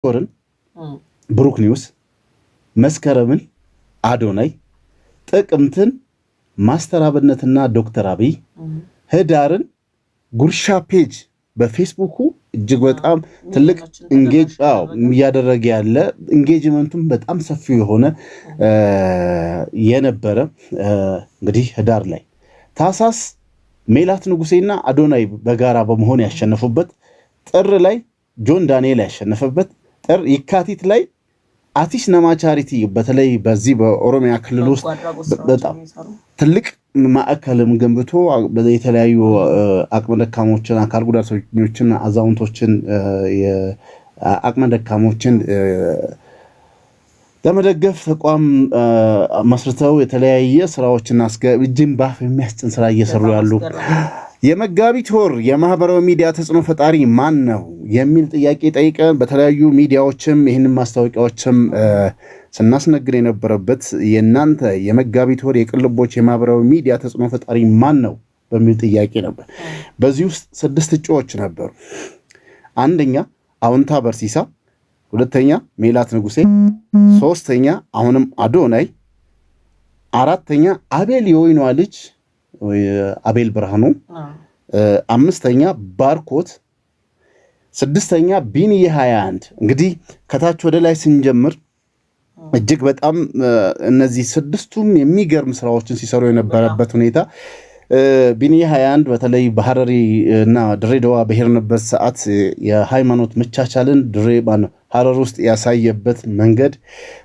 ወርን ብሩክ ኒውስ መስከረምን አዶናይ ጥቅምትን ማስተር አብነትና ዶክተር አብይ ህዳርን ጉርሻ ፔጅ በፌስቡክ እጅግ በጣም ትልቅ ኢንጌጅ ያደረገ ያለ ኢንጌጅመንቱም በጣም ሰፊ የሆነ የነበረ እንግዲህ ህዳር ላይ ታሳስ ሜላት ንጉሴና አዶናይ በጋራ በመሆን ያሸነፉበት ጥር ላይ ጆን ዳንኤል ያሸነፈበት ጥር የካቲት ላይ አቲሽ ነማቻሪቲ በተለይ በዚህ በኦሮሚያ ክልል ውስጥ በጣም ትልቅ ማዕከልም ገንብቶ የተለያዩ አቅመ ደካሞችን አካል ጉዳተኞችን አዛውንቶችን የአቅመ ደካሞችን ለመደገፍ ተቋም መስርተው የተለያየ ስራዎችን እጅን ባፍ የሚያስጭን ስራ እየሰሩ ያሉ የመጋቢት ወር የማህበራዊ ሚዲያ ተጽዕኖ ፈጣሪ ማን ነው የሚል ጥያቄ ጠይቀን በተለያዩ ሚዲያዎችም ይህንን ማስታወቂያዎችም ስናስነግር የነበረበት የናንተ የመጋቢት ወር የቅልቦች የማህበራዊ ሚዲያ ተጽዕኖ ፈጣሪ ማን ነው በሚል ጥያቄ ነበር። በዚህ ውስጥ 6 እጩዎች ነበሩ። አንደኛ አውንታ በርሲሳ፣ ሁለተኛ ሜላት ንጉሴ፣ ሶስተኛ አሁንም አዶናይ፣ አራተኛ አቤል የወይኗ ልጅ አቤል ብርሃኑ፣ አምስተኛ ባርኮት፣ ስድስተኛ ቢኒዬ 21። እንግዲህ ከታች ወደ ላይ ስንጀምር እጅግ በጣም እነዚህ 6ቱም የሚገርም ስራዎችን ሲሰሩ የነበረበት ሁኔታ ቢኒዬ 21 በተለይ በሐረሪ እና ድሬዳዋ በሄድንበት ሰዓት የሃይማኖት መቻቻልን ሐረር ውስጥ ያሳየበት መንገድ፣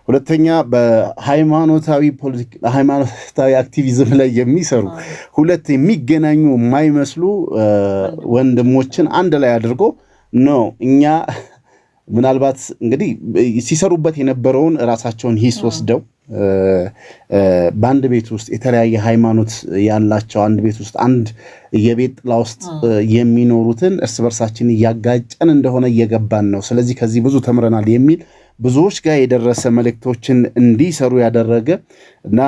ሁለተኛ በሃይማኖታዊ አክቲቪዝም ላይ የሚሰሩ ሁለት የሚገናኙ የማይመስሉ ወንድሞችን አንድ ላይ አድርጎ ነው እኛ ምናልባት እንግዲህ ሲሰሩበት የነበረውን ራሳቸውን ሂስ ወስደው በአንድ ቤት ውስጥ የተለያየ ሃይማኖት ያላቸው አንድ ቤት ውስጥ አንድ የቤት ጥላ ውስጥ የሚኖሩትን እርስ በርሳችን እያጋጨን እንደሆነ እየገባን ነው። ስለዚህ ከዚህ ብዙ ተምረናል የሚል ብዙዎች ጋር የደረሰ መልእክቶችን እንዲሰሩ ያደረገ እና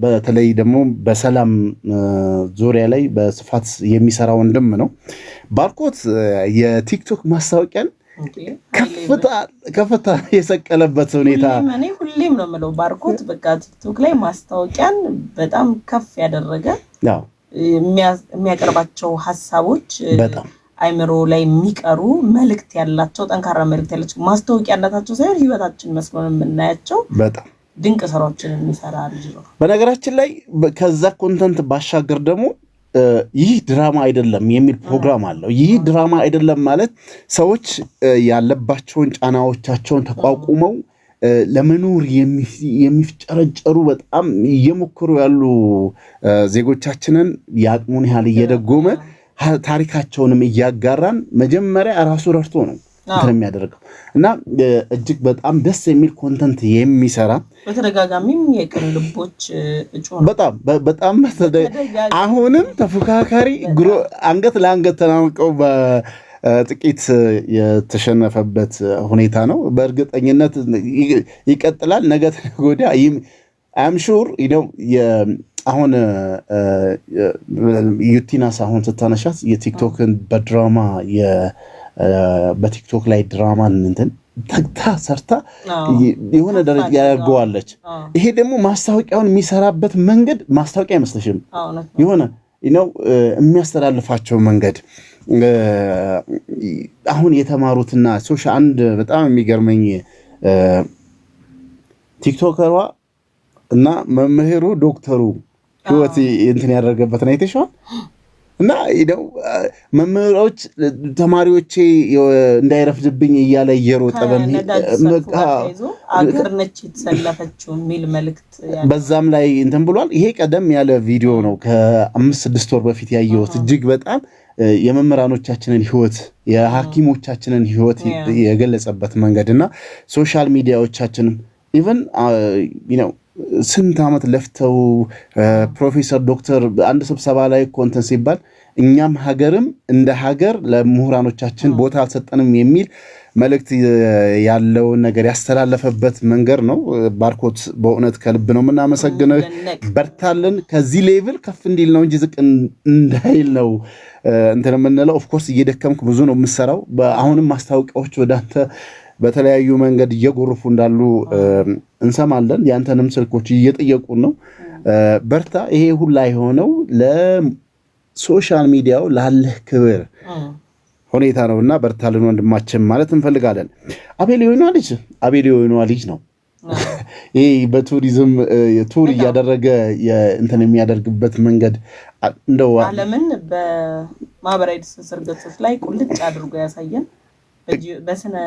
በተለይ ደግሞ በሰላም ዙሪያ ላይ በስፋት የሚሰራ ወንድም ነው። ባርኮት የቲክቶክ ማስታወቂያን ከፍታ የሰቀለበት ሁኔታ እኔ ሁሌም ነው የምለው ባርኮት በቃ ቲክቶክ ላይ ማስታወቂያን በጣም ከፍ ያደረገ የሚያቀርባቸው ሐሳቦች በጣም አይምሮ ላይ የሚቀሩ መልእክት ያላቸው ጠንካራ መልእክት ያላቸው ማስታወቂያነታቸው ሳይሆን ህይወታችን መስሎን የምናያቸው በጣም ድንቅ ስራዎችን የሚሰራ ልጅ ነው። በነገራችን ላይ ከዛ ኮንተንት ባሻገር ደግሞ ይህ ድራማ አይደለም የሚል ፕሮግራም አለው። ይህ ድራማ አይደለም ማለት ሰዎች ያለባቸውን ጫናዎቻቸውን ተቋቁመው ለመኖር የሚፍጨረጨሩ በጣም እየሞከሩ ያሉ ዜጎቻችንን ያቅሙን ያህል እየደጎመ ታሪካቸውንም እያጋራን መጀመሪያ ራሱ ረድቶ ነው የሚያደርገው እና እጅግ በጣም ደስ የሚል ኮንተንት የሚሰራ በተደጋጋሚም የቅልቦች እጩ በጣም አሁንም ተፎካካሪ አንገት ለአንገት ተናንቀው በጥቂት የተሸነፈበት ሁኔታ ነው። በእርግጠኝነት ይቀጥላል። ነገ ወዲያ አም ሹር አሁን ዩቲናስ አሁን ስታነሻት የቲክቶክን በድራማ በቲክቶክ ላይ ድራማን እንትን ተግታ ሰርታ የሆነ ደረጃ ያደርገዋለች። ይሄ ደግሞ ማስታወቂያውን የሚሰራበት መንገድ ማስታወቂያ አይመስልሽም? የሆነ የሚያስተላልፋቸው መንገድ አሁን የተማሩትና ሶሻል አንድ በጣም የሚገርመኝ ቲክቶከሯ እና መምህሩ ዶክተሩ ህይወት እንትን ያደረገበትን አይተሽዋል? እና መምህሮች ተማሪዎቼ እንዳይረፍድብኝ እያለ እየሮጠ አገር ነች የተሰለፈችው የሚል መልእክት በዛም ላይ እንትን ብሏል። ይሄ ቀደም ያለ ቪዲዮ ነው ከ5-6 ወር በፊት ያየሁት። እጅግ በጣም የመምህራኖቻችንን ህይወት የሐኪሞቻችንን ህይወት የገለጸበት መንገድና ሶሻል ሚዲያዎቻችንም ኢቭን ስንት ዓመት ለፍተው ፕሮፌሰር ዶክተር አንድ ስብሰባ ላይ ኮንተንት ሲባል እኛም ሀገርም እንደ ሀገር ለምሁራኖቻችን ቦታ አልሰጠንም የሚል መልእክት ያለውን ነገር ያስተላለፈበት መንገድ ነው። ባርኮት በእውነት ከልብ ነው የምናመሰግነው። በርታልን። ከዚህ ሌቭል ከፍ እንዲል ነው እንጂ ዝቅ እንዳይል ነው እንትን የምንለው። ኦፍኮርስ እየደከምክ ብዙ ነው የምሰራው። አሁንም ማስታወቂያዎች ወደ አንተ በተለያዩ መንገድ እየጎርፉ እንዳሉ እንሰማለን። ያንተንም ስልኮች እየጠየቁ ነው። በርታ። ይሄ ሁላ የሆነው ለሶሻል ሚዲያው ላለህ ክብር ሁኔታ ነውና በርታልን ወንድማችን ማለት እንፈልጋለን። አቤል የወይኗ ልጅ ነው። ይሄ በቱሪዝም ቱር እያደረገ እንትን የሚያደርግበት መንገድ እንደው ዓለምን በማህበራዊ ትስስር ገጾች ላይ ቁልጭ አድርጎ ያሳየን። በስነ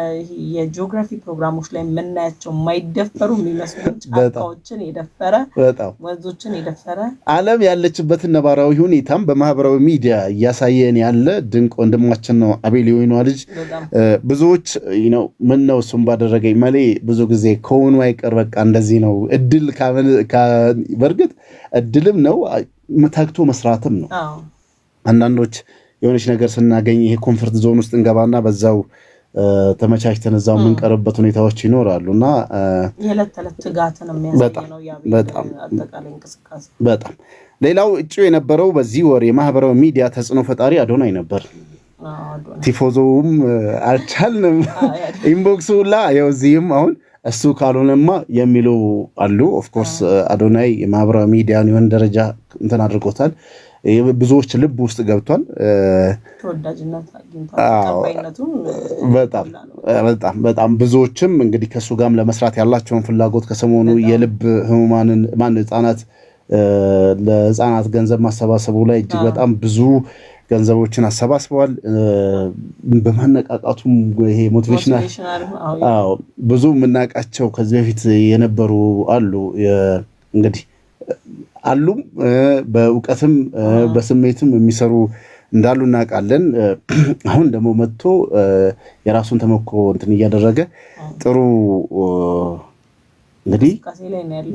የጂኦግራፊ ፕሮግራሞች ላይ የምናያቸው የማይደፈሩ የሚመስሉ ጫካዎችን የደፈረ ወንዞችን የደፈረ ዓለም ያለችበትን ነባራዊ ሁኔታም በማህበራዊ ሚዲያ እያሳየን ያለ ድንቅ ወንድማችን ነው አቤል የወይኗ ልጅ። ብዙዎች ምን ነው እሱም ባደረገኝ መሌ ብዙ ጊዜ ከሆኑ አይቀር በቃ እንደዚህ ነው። እድል በእርግጥ እድልም ነው ተግቶ መስራትም ነው። አንዳንዶች የሆነች ነገር ስናገኝ ይሄ ኮምፎርት ዞን ውስጥ እንገባና በዛው ተመቻችተን እዛው የምንቀርበት ሁኔታዎች ይኖራሉና የዕለት ተዕለት ትጋትን የሚያሳይ ነው አጠቃላይ እንቅስቃሴ። በጣም ሌላው እጩ የነበረው በዚህ ወር የማህበራዊ ሚዲያ ተጽዕኖ ፈጣሪ አዶናይ ነበር። ቲፎዞውም አልቻልንም ኢንቦክሱ ሁላ ያው እዚህም አሁን እሱ ካልሆነማ የሚሉ አሉ። ኦፍ ኮርስ አዶናይ የማህበራዊ ሚዲያን የሆነ ደረጃ እንትን አድርጎታል። ብዙዎች ልብ ውስጥ ገብቷል። ተወዳጅነት አግኝቷል። በጣም ብዙዎችም እንግዲህ ከሱ ጋርም ለመስራት ያላቸውን ፍላጎት ከሰሞኑ የልብ ህሙማንን ህፃናት ለህፃናት ገንዘብ ማሰባሰቡ ላይ እጅግ በጣም ብዙ ገንዘቦችን አሰባስበዋል። በማነቃቃቱም ይሄ ሞቲቬሽናል ብዙ የምናውቃቸው ከዚህ በፊት የነበሩ አሉ እንግዲህ አሉም በእውቀትም በስሜትም የሚሰሩ እንዳሉ እናውቃለን። አሁን ደግሞ መጥቶ የራሱን ተሞክሮ እንትን እያደረገ ጥሩ እንግዲህ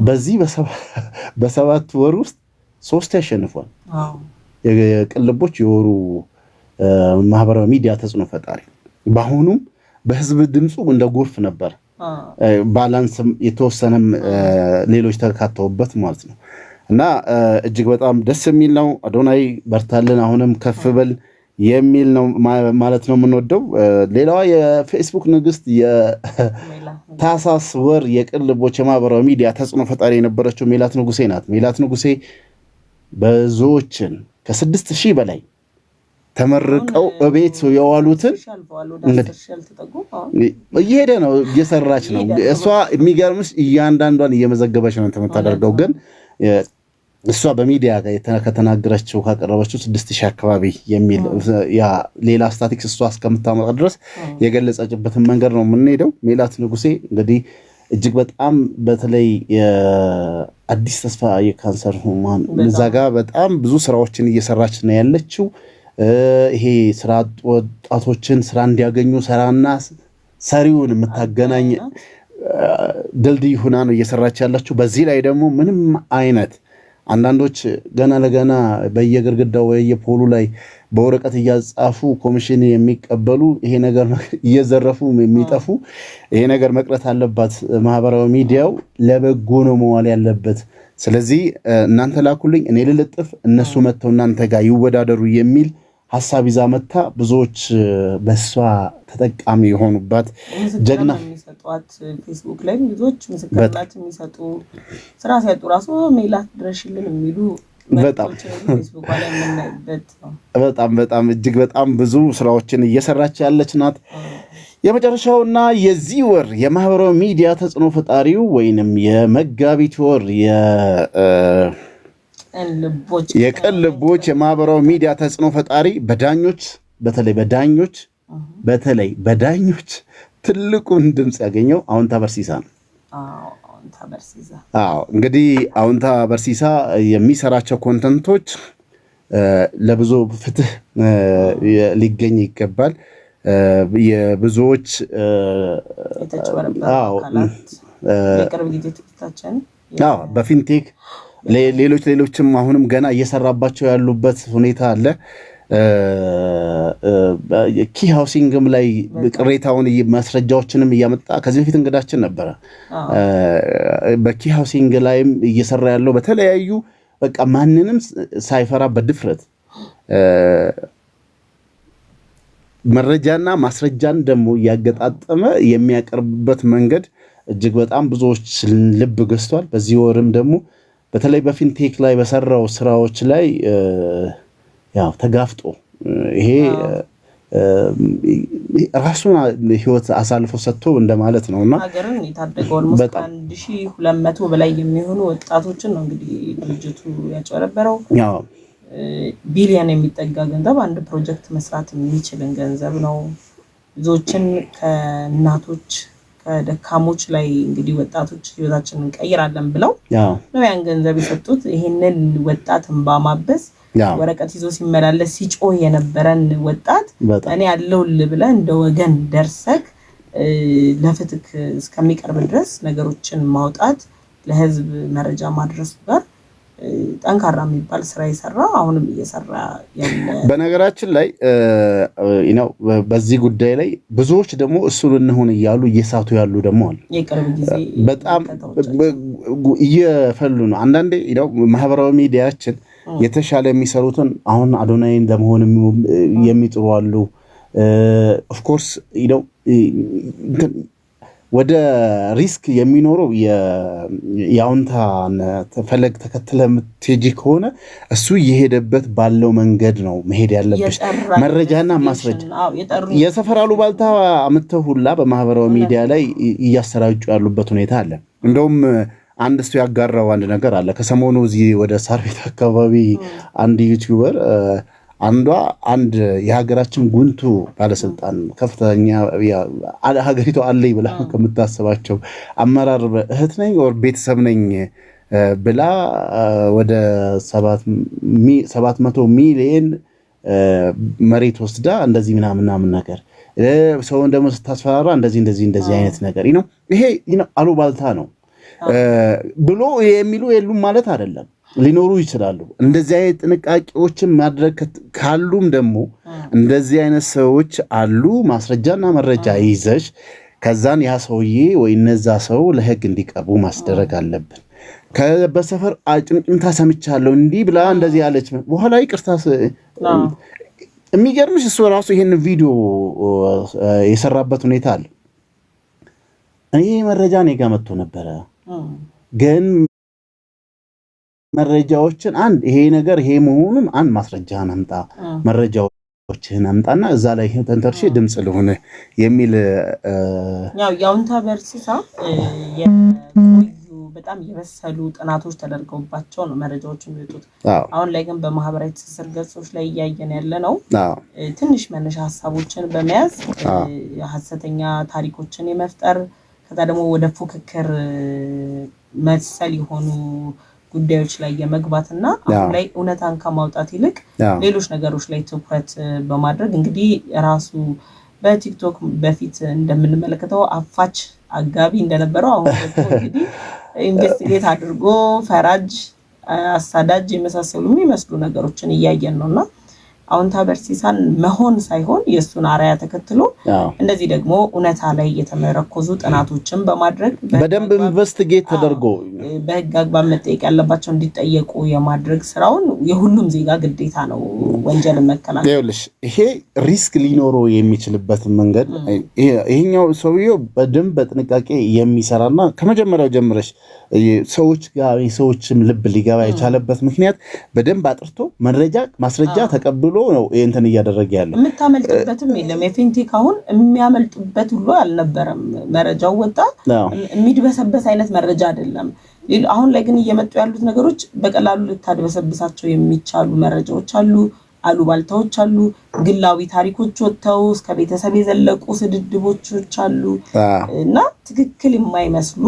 በዚህ በሰባት ወር ውስጥ 3 ያሸንፏል። የቅልቦች የወሩ ማህበራዊ ሚዲያ ተጽዕኖ ፈጣሪ በአሁኑም በህዝብ ድምፁ እንደ ጎርፍ ነበር። ባላንስም የተወሰነም ሌሎች ተካተውበት ማለት ነው። እና እጅግ በጣም ደስ የሚል ነው። አዶናይ በርታልን፣ አሁንም ከፍ በል የሚል ነው ማለት ነው የምንወደው። ሌላዋ የፌስቡክ ንግስት የታህሳስ ወር የቅልቦች የማህበራዊ ሚዲያ ተጽዕኖ ፈጣሪ የነበረችው ሜላት ንጉሴ ናት። ሜላት ንጉሴ ብዙዎችን ከ6000 በላይ ተመርቀው እቤት የዋሉትን እንግዲህ እየሄደ ነው እየሰራች ነው። እሷ የሚገርምሽ እያንዳንዷን እየመዘገበች ነው የምታደርገው። ግን እሷ በሚዲያ ጋር ከተናገረችው ካቀረበችው 6000 አካባቢ የሚል ያ ሌላ ስታቲክስ እሷ እስከምታመጣ ድረስ የገለጸችበትን መንገድ ነው የምንሄደው። ሜላት ንጉሴ እንግዲህ እጅግ በጣም በተለይ አዲስ ተስፋ የካንሰር ህሙማን እዛ ጋር በጣም ብዙ ስራዎችን እየሰራች ነው ያለችው። ይሄ ስራ ወጣቶችን ስራ እንዲያገኙ ሰራና ሰሪውን የምታገናኝ ድልድይ ሆና ነው እየሰራች ያለችው። በዚህ ላይ ደግሞ ምንም አይነት አንዳንዶች ገና ለገና በየግርግዳው በየፖሉ ላይ በወረቀት እያጻፉ ኮሚሽን የሚቀበሉ ይሄ ነገር እየዘረፉ የሚጠፉ ይሄ ነገር መቅረት አለባት። ማህበራዊ ሚዲያው ለበጎ ነው መዋል ያለበት። ስለዚህ እናንተ ላኩልኝ እኔ ልልጥፍ እነሱ መተው እናንተ ጋር ይወዳደሩ የሚል ሐሳብ ይዛ መጣ። ብዙዎች በሷ ተጠቃሚ የሆኑባት ጀግና የሚሰጧት ፌስቡክ ላይ ብዙዎች ምስክርነት የሚሰጡ ስራ ሲያጡ ራሱ ሜላት ድረሽልን የሚሉ በጣም እጅግ በጣም ብዙ ስራዎችን እየሰራች ያለች ናት። የመጨረሻውና የዚህ ወር የማህበራዊ ሚዲያ ተጽዕኖ ፈጣሪው ወይንም የመጋቢት ወር የቅን ልቦች የማህበራዊ ሚዲያ ተጽዕኖ ፈጣሪ በዳኞች በዳኞች ትልቁን ድምጽ ያገኘው አዎንታ በርሲሳ ነው። እንግዲህ አዎንታ በርሲሳ የሚሰራቸው ኮንተንቶች ለብዙ ፍትህ ሊገኝ ይገባል። የብዙዎች በፊንቴክ ሌሎችም አሁንም ገና እየሰራባቸው ያሉበት ሁኔታ አለ። ኪ ሃውሲንግም ላይ ቅሬታውን ማስረጃዎችንም እያመጣ ከዚህ በፊት እንግዳችን ነበረ። በኪ ሃውሲንግ ላይም እየሰራ ያለው በተለያዩ በቃ ማንንም ሳይፈራ በድፍረት መረጃና ማስረጃን ደግሞ ያገጣጠመ የሚያቀርብበት መንገድ እጅግ በጣም ብዙዎች ልብ ገዝቷል። በዚህ ወርም ደግሞ በተለይ በፊንቴክ ላይ በሰራው ስራዎች ላይ ያው ተጋፍጦ ይሄ ራሱን ህይወት አሳልፎ ሰጥቶ እንደማለት ነውና ሀገርን የታደገው ኦልሞስት 1200 በላይ የሚሆኑ ወጣቶችን ነው እንግዲህ ድርጅቱ ያጨረበረው። ያው ቢሊየን የሚጠጋ ገንዘብ አንድ ፕሮጀክት መስራት የሚችልን ገንዘብ ነው። ብዙዎችን ከእናቶች ከደካሞች ላይ እንግዲህ ወጣቶች ህይወታችንን እንቀይራለን ብለው ነው ያን ገንዘብ የሰጡት። ይሄንን ወጣትን ባማበስ ወረቀት ይዞ ሲመላለስ ሲጮህ የነበረን ወጣት እኔ ያለውልህ ብለህ እንደ ወገን ደርሰክ ለፍትክ እስከሚቀርብ ድረስ ነገሮችን ማውጣት ለህዝብ መረጃ ማድረስ ጋር ጠንካራ የሚባል ስራ ይሰራ አሁንም እየሰራ ያለ። በነገራችን ላይ በዚህ ጉዳይ ላይ ብዙዎች ደግሞ እሱን እንሆን እያሉ እየሳቱ ያሉ ደግሞ አሉ። የቅርብ ጊዜ በጣም እየፈሉ ነው። አንዳንዴ ማህበራዊ ሚዲያችን የተሻለ የሚሰሩትን አሁን አዶናይን ለመሆን የሚጥሩ አሉ። ኦፍ ኮርስ ወደ ሪስክ የሚኖረው የአውንታን ፈለግ ተከትለ የምትሄጂ ከሆነ እሱ እየሄደበት ባለው መንገድ ነው መሄድ ያለብሽ። መረጃና ማስረጃ የሰፈር አሉባልታ አምጥተው ሁላ በማህበራዊ ሚዲያ ላይ እያሰራጩ ያሉበት ሁኔታ አለ። እንደውም አንድ ሰው ያጋራው አንድ ነገር አለ። ከሰሞኑ እዚህ ወደ ሳር ቤት አካባቢ አንድ ዩቲዩበር አንድ የሀገራችን ጉንቱ ባለስልጣን ከፍተኛ ሀገሪቱ አለኝ ብላ ከምታስባቸው አመራር እህት ነኝ ወር ቤተሰብ ነኝ ብላ ወደ 700 ሚሊዮን መሬት ወስዳ እንደዚህ ምናምን ነገር ሰውን ደግሞ ስታስፈራራ እንደዚህ አይነት ነገር ነው። ይሄ አሉባልታ ነው ብሎ የሚሉ የሉም ማለት አይደለም። ሊኖሩ ይችላሉ። እንደዚህ አይነት ጥንቃቄዎችን ማድረግ ካሉም ደግሞ እንደዚህ አይነት ሰዎች አሉ። ማስረጃና መረጃ ይዘሽ ከዛን ያ ሰውዬ ወይ እነዛ ሰው ለህግ እንዲቀርቡ ማስደረግ አለብን። በሰፈር ጭምጭምታ ሰምቻለሁ እንዲህ ብላ እንደዚህ ያለች በኋላ ይቅርታ የሚገርምሽ እሱ ራሱ ይሄን ቪዲዮ የሰራበት ሁኔታ አለ። እኔ መረጃ እኔ ጋር መጥቶ ነበረ ግን መረጃዎችን ይሄ ነገር ይሄ መሆኑን ማስረጃህን አምጣ መረጃዎችን አምጣና እዛ ላይ ተንተርሼ ድምጽ ልሆን የሚል ያውንታ በርሲሳ የቆዩ በጣም የበሰሉ ጥናቶች ተደርገውባቸው ነው መረጃዎች የሚወጡት። አሁን ላይ ግን በማህበራዊ ትስስር ገጾች ላይ እያየን ያለ ነው ትንሽ መነሻ ሀሳቦችን በመያዝ ሐሰተኛ ታሪኮችን የመፍጠር ከዛ ደግሞ ወደ ፉክክር መሰል የሆኑ ጉዳዮች ላይ የመግባትና አሁን ላይ እውነታን ከማውጣት ይልቅ ሌሎች ነገሮች ላይ ትኩረት በማድረግ እንግዲህ ራሱ በቲክቶክ በፊት እንደምንመለከተው አፋች አጋቢ እንደነበረው አሁን ደግሞ እንግዲህ ኢንቨስቲጌት አድርጎ ፈራጅ አሳዳጅ የመሳሰሉ የሚመስሉ ነገሮችን እያየን ነውና አውንታ በርሲሳን መሆን ሳይሆን የሱን አራያ ተከትሎ እንደዚህ ደግሞ እውነታ ላይ የተመረኮዙ ጥናቶችን በማድረግ በደንብ ኢንቨስቲጌት ተደርጎ በህግ አግባብ መጠየቅ ያለባቸው እንዲጠየቁ የማድረግ ስራውን የሁሉም ዜጋ ግዴታ ነው። ወንጀልን መከላከል ይኸውልሽ ይሄ ሪስክ ሊኖረው የሚችልበት መንገድ ይሄኛው ሰውዬው በደንብ በጥንቃቄ የሚሰራና ከመጀመሪያው ጀምረሽ ሰዎች ጋር የሰዎችም ልብ ሊገባ የቻለበት ምክንያት በደንብ አጥርቶ ማስረጃ ተቀብሎ ነው እንትን እያደረገ ያለው። የምታመልጥበትም የለም። የፊንቴክ አሁን የሚያመልጡበት ሁሉ አልነበረም። መረጃው ወጣ የሚድበሰበስ አይነት መረጃ አይደለም። አሁን ላይ ግን እየመጡ ያሉት ነገሮች በቀላሉ ልታድበሰብሳቸው የሚቻሉ መረጃዎች አሉ፣ አሉባልታዎች አሉ፣ ግላዊ ታሪኮች ወጥተው እስከ ቤተሰብ የዘለቁ ስድድቦች አሉ እና ትክክል የማይመስሉ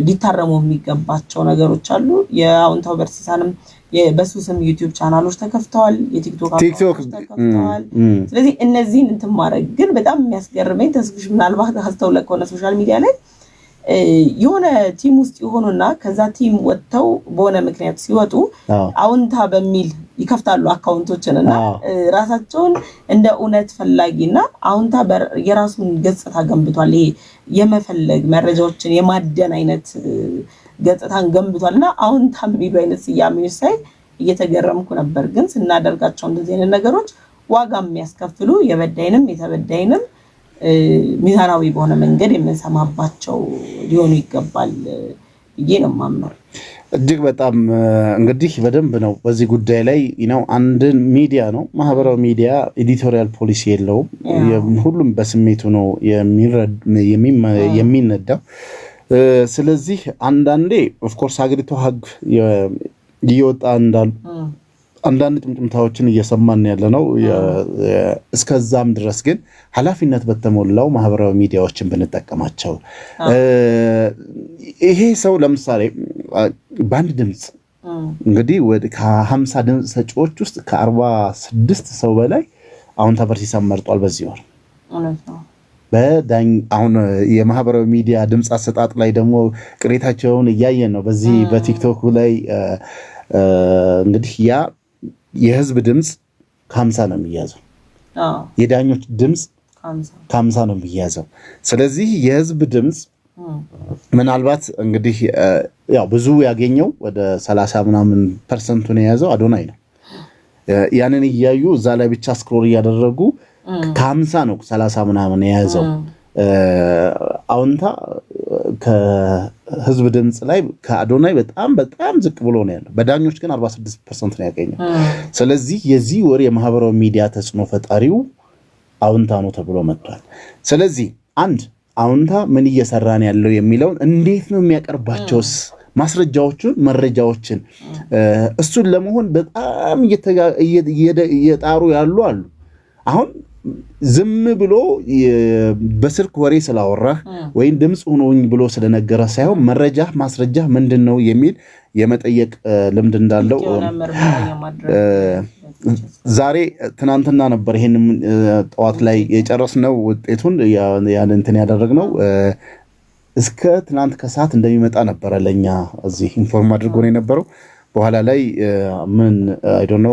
ሊታረሙ የሚገባቸው ነገሮች አሉ። የአውንታው በርሲሳንም በሱስም ዩቲዩብ ቻናሎች ተከፍተዋል፣ የቲክቶክ አካውንቶች ተከፍተዋል። ስለዚህ እነዚህን እንትን ማድረግ ግን በጣም የሚያስገርመኝ ተስብሽ ምናልባት አስተውለህ ከሆነ ሶሻል ሚዲያ ላይ የሆነ ቲም ውስጥ ይሆኑና ከዛ ቲም ወጥተው በሆነ ምክንያት ሲወጡ አውንታ በሚል ይከፍታሉ አካውንቶችን እና ራሳቸውን እንደ እውነት ፈላጊና አውንታ የራሱን ገጽታ ገንብቷል። ይሄ የመፈለግ መረጃዎችን የማደን አይነት ገጽታን ገንብቷልና አውንታ የሚሉ አይነት ስያሜዎች ሳይ እየተገረምኩ ነበር። ግን ስናደርጋቸው እንደዚህ አይነት ነገሮች ዋጋ የሚያስከፍሉ የበዳይንም የተበዳይንም ሚዛናዊ በሆነ መንገድ የምንሰማባቸው ሊሆኑ ይገባል ብዬ ነው የማምነው። እጅግ በጣም እንግዲህ በደንብ ነው በዚህ ጉዳይ ላይ አንድ ሚዲያ ነው ማህበራዊ ሚዲያ ኤዲቶሪያል ፖሊሲ የለውም። ሁሉም በስሜቱ ነው የሚነዳው። ስለዚህ አንዳንዴ ኦፍ ኮርስ ሀገሪቱ ሀግ እየወጣ እንዳሉ አንዳንድ ጥምጥምታዎችን እየሰማን ያለነው እስከዛም ድረስ ግን ኃላፊነት በተሞላው ማህበራዊ ሚዲያዎችን ብንጠቀማቸው ይሄ ሰው ለምሳሌ በአንድ ድምጽ እንግዲህ ከ50 ድምጽ ሰጪዎች ውስጥ ከ46 ሰው በላይ አሁን ተበርሲሳ መርጧል በዚህ ወር አሁን የማህበራዊ ሚዲያ ድምጽ አሰጣጥ ላይ ደግሞ ቅሬታቸውን እያየን ነው በዚህ በቲክቶክ ላይ እንግዲህ ያ የህዝብ ድምጽ ከ50 ነው የሚያዘው የዳኞች ድምጽ ከ50 ነው የሚያዘው ስለዚህ የህዝብ ድምጽ ምናልባት እንግዲህ ያው ብዙ ያገኘው ወደ 30% ነው የያዘው አዶናይ ነው ያንን እያዩ እዛ ላይ ብቻ ስክሮል እያደረጉ ከ50 ነው 30 የያዘው አውንታ ከህዝብ ድምጽ ላይ ከአዶናይ በጣም ዝቅ ብሎ ነው ያለው በዳኞች ግን 46% ነው ያገኘው ስለዚህ የዚህ ወር የማህበራዊ ሚዲያ ተጽዕኖ ፈጣሪው አውንታ ነው ተብሎ መጥቷል ስለዚህ አንድ አውንታ ምን እየሰራን ያለው የሚለውን እንዴት ነው የሚያቀርባቸውስ ማስረጃዎችን መረጃዎችን እሱን ለመሆን በጣም እየጣሩ ያሉ አሉ አሁን ዝም ብሎ በስልክ ወሬ ስላወራህ ወይ ድምጽ ሆኖኝ ብሎ ስለነገረ ሳይሆን መረጃ ማስረጃ ምንድነው የሚል የመጠየቅ ልምድ እንዳለው ዛሬ ትናንትና ነበር ይሄን ጠዋት ላይ የጨረስነው ውጤቱን ያን እንትን ያደረግነው እስከ ትናንት ከሰዓት እንደሚመጣ ነበር ለኛ እዚህ ኢንፎርም አድርጎ ነው የነበረው በኋላ ላይ ምን አይ ዶንት ኖ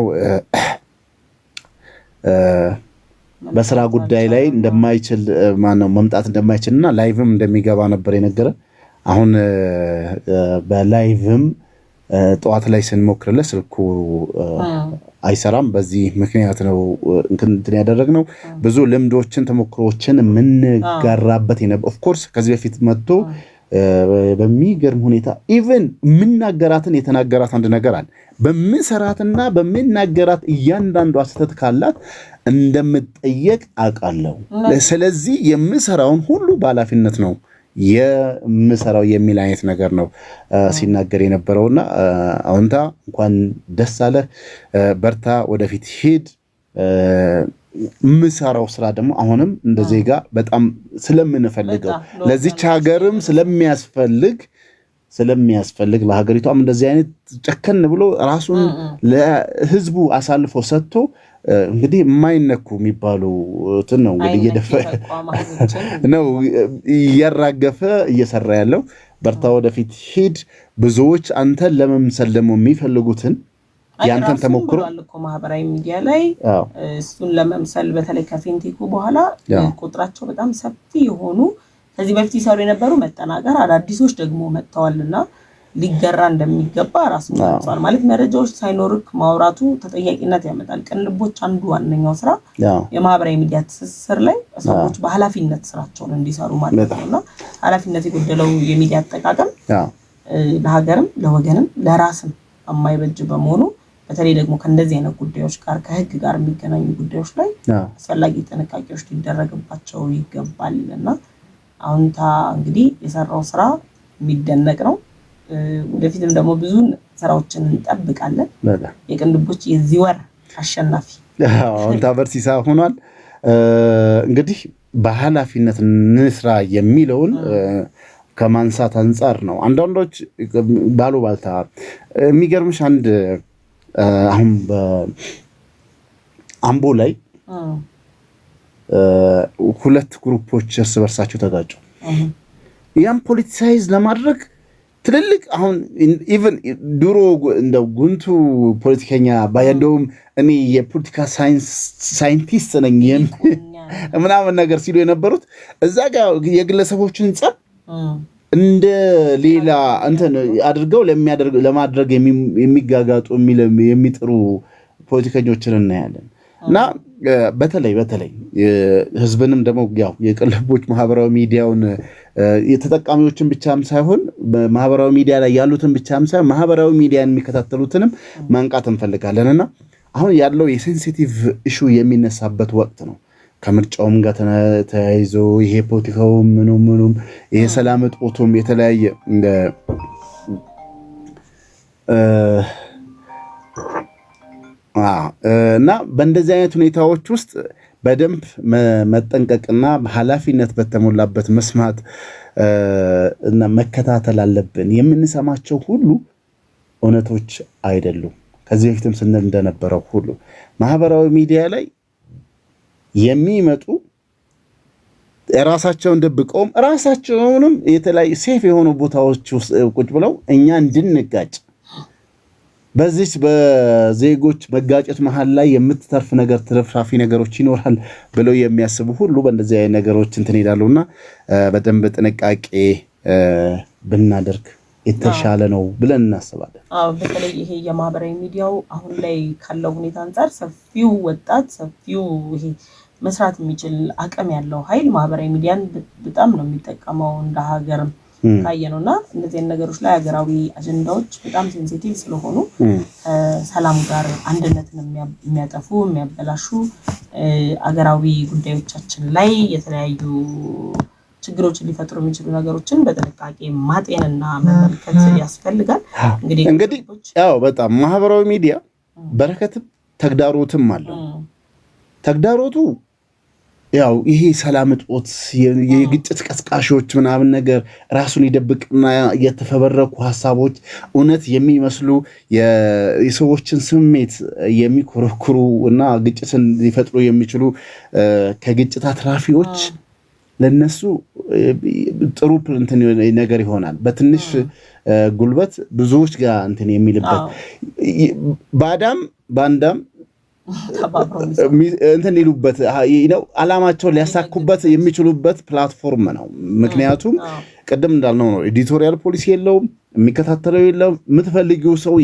በስራ ጉዳይ ላይ እንደማይችል ማነው መምጣት እንደማይችልና ላይቭም እንደሚገባ ነበር የነገረ አሁን በላይቭም ጠዋት ላይ ስንሞክርለት ስልኩ አይሰራም በዚህ ምክንያት ነው እንትን ያደረግነው ብዙ ልምዶችን ተሞክሮችን ምን ጋራበት የነበረ ኦፍ ኮርስ ከዚህ በፊት መጥቶ በሚገርም ሁኔታ ኢቭን ምንናገራትን የተናገራት አንድ ነገር አለ በመሰራትና በመናገራት እያንዳንዱ አስተት ካላት እንደምትጠየቅ አቃለው ስለዚህ የምሰራውን ሁሉ ባላፊነት ነው የምሰራው የሚል አይነት ነገር ነው ሲናገር የነበረውና አውንታ እንኳን ደስ አለ በርታ ወደፊት ሂድ ምሰራው ስራ ደግሞ አሁንም እንደ ዜጋ በጣም ስለምንፈልገው ለዚህ ሀገርም ስለሚያስፈልግ ለሀገሪቷም እንደዚህ አይነት ጨከን ብሎ ራሱን ለህዝቡ አሳልፎ ሰጥቶ እንግዲህ የማይነኩ የሚባሉ ነው እንግዲህ እየደፈረ ነው እያራገፈ እየሰራ ያለው በርታ ወደፊት ሂድ ብዙዎች አንተን ለመምሰል ደግሞ የሚፈልጉትን ያንተን ተሞክሮ አልኮ ማህበራዊ ሚዲያ ላይ እሱን ለመምሰል በተለይ ከፊንቴኩ በኋላ ቁጥራቸው በጣም ሰፊ የሆኑ ከዚህ በፊት ይሰሩ የነበሩ መጠናገር አዳዲሶች ደግሞ መጥተዋልና ሊገራ እንደሚገባ ራስን ያጻል ማለት መረጃዎች ሳይኖርክ ማውራቱ ተጠያቂነት ያመጣል ቅንልቦች አንዱ ዋነኛው ስራ የማህበራዊ ሚዲያ ትስስር ላይ ሰዎች በኃላፊነት ስራቸውን እንዲሰሩ ማለት ነውና ኃላፊነት የጎደለው የሚዲያ አጠቃቀም ለሀገርም ለወገንም ለራስም የማይበጅ በመሆኑ በተለይ ደግሞ ከእንደዚህ አይነት ጉዳዮች ጋር ከህግ ጋር የሚገናኙ ጉዳዮች ላይ አስፈላጊ ጥንቃቄዎች ሊደረግባቸው ይገባልና አውንታ እንግዲህ የሰራው ስራ የሚደነቅ ነው ወደፊትም ደግሞ ብዙ ስራዎችን እንጠብቃለን የቅንድቦች የዚህ ወር አሸናፊ አውንታ በርሲሳ ሆኗል እንግዲህ በኃላፊነት ንስራ የሚለውን ከማንሳት አንፃር ነው አንዳንዶች ባሉ ባልታ የሚገርምሽ አንድ አሁን በአምቦ ላይ ሁለት ግሩፖች እርስ በርሳቸው ተጋጩ ያን ፖለቲሳይዝ ለማድረግ ትልልቅ አሁን ኢቭን ድሮ እንደው ጉንቱ ፖለቲከኛ ባያንዶም እኔ የፖለቲካ ሳይንቲስት ነኝ ምናምን ነገር ሲሉ የነበሩት እዛ ጋር የግለሰቦችን ጸብ እንደ ሌላ እንትን አድርገው ለማድረግ የሚጋጋጡ የሚጥሩ ፖለቲከኞችን እናያለን እና በተለይ ህዝብንም ደግሞ ያው የቅልቦች ማህበራዊ ሚዲያውን የተጠቃሚዎችን ብቻም ሳይሆን ማህበራዊ ሚዲያ ላይ ያሉትን ብቻም ሳይሆን ማህበራዊ ሚዲያን የሚከታተሉትንም ማንቃት እንፈልጋለንና አሁን ያለው የሴንሲቲቭ ኢሹ የሚነሳበት ወቅት ነው። ከምርጫውም ጋር ተያይዞ ይሄ ፖለቲካው ምኑም ይሄ ሰላም እጦቱም የተለያየ እና በእንደዚህ አይነት ሁኔታዎች ውስጥ በደንብ መጠንቀቅና ኃላፊነት በተሞላበት መስማት እና መከታተል አለብን። የምንሰማቸው ሁሉ እውነቶች አይደሉም። ከዚህ በፊትም ስንል እንደነበረው ሁሉ ማህበራዊ ሚዲያ ላይ የሚመጡ ራሳቸውን ደብቀውም ራሳቸውንም የተለያዩ ሴፍ የሆኑ ቦታዎች ውስጥ ቁጭ ብለው እኛ እንድንጋጭ በዚህ በዜጎች መጋጨት መሃል ላይ የምትተርፍ ነገር ትርፍራፊ ነገሮች ይኖራል ብለው የሚያስቡ ሁሉ በእንደዚህ አይነት ነገሮች እንትን ይላሉና በደንብ ጥንቃቄ ብናደርግ የተሻለ ነው ብለን እናስባለን። በተለይ ይሄ የማህበራዊ ሚዲያው አሁን ላይ ካለው ሁኔታ አንፃር ሰፊው ወጣት ሰፊው ይሄ መስራት የሚችል አቅም ያለው ኃይል ማህበራዊ ሚዲያን በጣም ነው የሚጠቀመው እንደ ሀገርም ካየነውና እነዚህ ነገሮች ላይ ሀገራዊ አጀንዳዎች በጣም ሴንሲቲቭ ስለሆኑ ሰላም ጋር አንድነትን የሚያጠፉ የሚያበላሹ ሀገራዊ ጉዳዮቻችን ላይ የተለያዩ ችግሮችን ሊፈጥሩ የሚችሉ ነገሮችን በጥንቃቄ ማጤንና መመልከት ያስፈልጋል። እንግዲህ ያው በጣም ማህበራዊ ሚዲያ በረከትም ተግዳሮትም አለው። ተግዳሮቱ ያው ይሄ ሰላም እጦት የግጭት ቀስቃሾች ምናምን ነገር ራሱን ይደብቅና የተፈበረኩ ሐሳቦች እውነት የሚመስሉ የሰዎችን ስሜት የሚኮረኩሩ እና ግጭትን ሊፈጥሩ የሚችሉ ከግጭት አትራፊዎች ለነሱ ጥሩ እንትን ነገር ይሆናል። በትንሽ ጉልበት ብዙዎች ጋር እንትን የሚልበት ባንዳም እንትን ይሉበት ነው አላማቸውን ሊያሳኩበት የሚችሉበት ፕላትፎርም ነው። ምክንያቱም ቅድም እንዳልነው ነው ኤዲቶሪያል ፖሊሲ የለውም፣ የሚከታተለው የለም። የምትፈልጊው ሰው